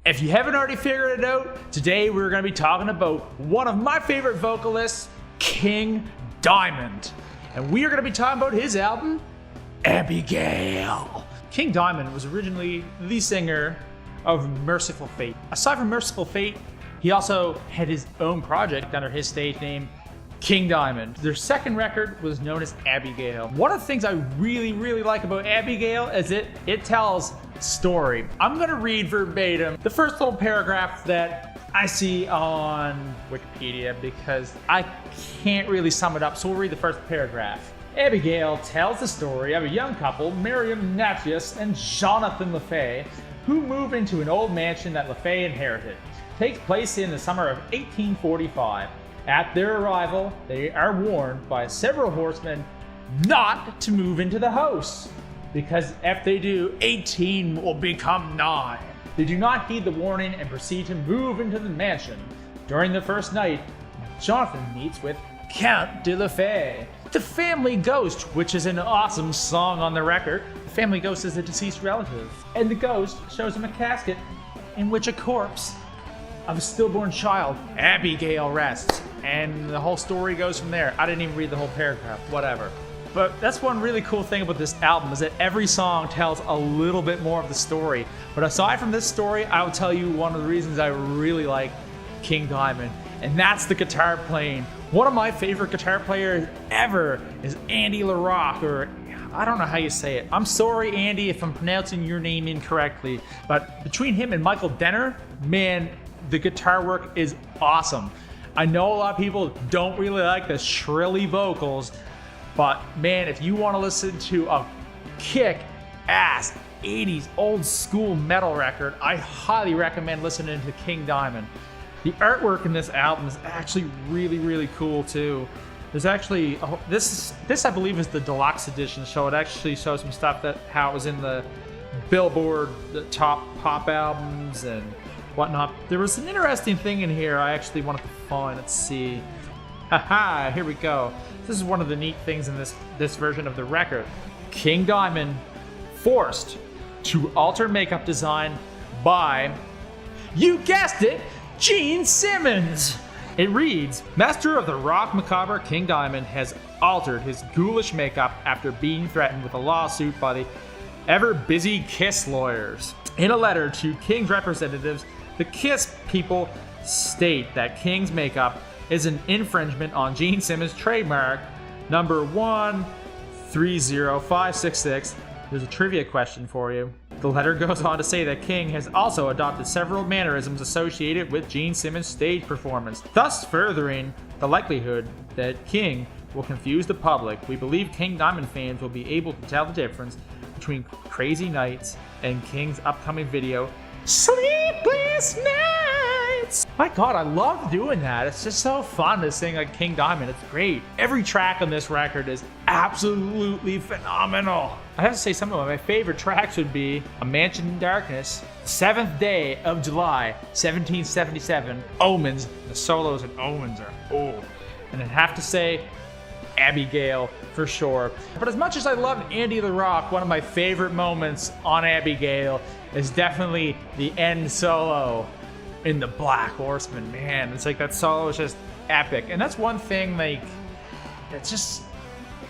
If you haven't already figured it out, today we're going to be talking about one of my favorite vocalists, King Diamond. And we are going to be talking about his album, Abigail. King Diamond was originally the singer of Merciful Fate. Aside from Merciful Fate, he also had his own project under his stage name, King Diamond. Their second record was known as Abigail. One of the things I really like about Abigail is it tells story. I'm gonna read verbatim the first little paragraph that I see on Wikipedia because I can't really sum it up, so we'll read the first paragraph. Abigail tells the story of a young couple, Miriam Natchius and Jonathan LaFay, who move into an old mansion that LaFay inherited. It takes place in the summer of 1845. At their arrival, they are warned by several horsemen not to move into the house, because if they do, 18 will become 9. They do not heed the warning and proceed to move into the mansion. During the first night, Jonathan meets with Count de LaFay, the family ghost, which is an awesome song on the record. The family ghost is a deceased relative, and the ghost shows him a casket in which a corpse of a stillborn child, Abigail, rests. And the whole story goes from there. I didn't even read the whole paragraph, whatever. But that's one really cool thing about this album is that every song tells a little bit more of the story. But aside from this story, I will tell you one of the reasons I really like King Diamond, and that's the guitar playing. One of my favorite guitar players ever is Andy LaRock, or I don't know how you say it. I'm sorry, Andy, if I'm pronouncing your name incorrectly. But between him and Michael Denner, man, the guitar work is awesome. I know a lot of people don't really like the shrilly vocals, but man, if you want to listen to a kick-ass 80s old school metal record, I highly recommend listening to King Diamond. The artwork in this album is actually really cool too. There's actually, this I believe is the deluxe edition, so it actually shows some stuff that how it was in the Billboard, the top pop albums and whatnot. There was an interesting thing in here I actually wanted to find. Let's see. Haha, here we go. This is one of the neat things in this version of the record. King Diamond forced to alter makeup design by, you guessed it, Gene Simmons. It reads, Master of the Rock Macabre, King Diamond has altered his ghoulish makeup after being threatened with a lawsuit by the ever-busy Kiss lawyers. In a letter to King's representatives, the Kiss people state that King's makeup is an infringement on Gene Simmons' trademark number 130566. There's a trivia question for you. The letter goes on to say that King has also adopted several mannerisms associated with Gene Simmons' stage performance, thus furthering the likelihood that King will confuse the public. We believe King Diamond fans will be able to tell the difference between Crazy Nights and King's upcoming video, Sleepless Nights. My God, I love doing that. It's just so fun to sing like King Diamond. It's great. Every track on this record is absolutely phenomenal. I have to say some of my favorite tracks would be A Mansion in Darkness, 7th Day of July, 1777, Omens. The solos in Omens are old. And I'd have to say Abigail for sure. But as much as I love Andy LaRock, one of my favorite moments on Abigail is definitely the end solo in the Black Horseman. Man, it's like that solo is just epic. And that's one thing, like, it's just,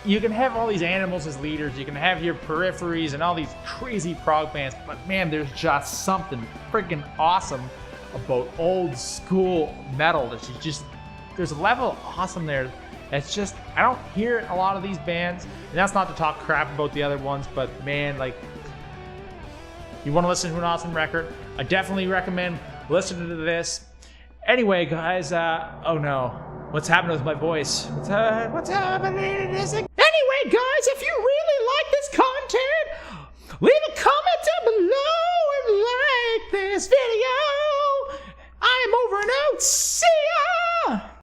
you can have all these animals as leaders, you can have your peripheries and all these crazy prog bands, but man, there's just something freaking awesome about old school metal. There's a level of awesome there. It's just, I don't hear it in a lot of these bands, and that's not to talk crap about the other ones, but man, like, you want to listen to an awesome record, I definitely recommend listening to this. Anyway, guys, oh no, what's happening with my voice? What's happening? Anyway, guys, if you really like this content, leave a comment down below and like this video.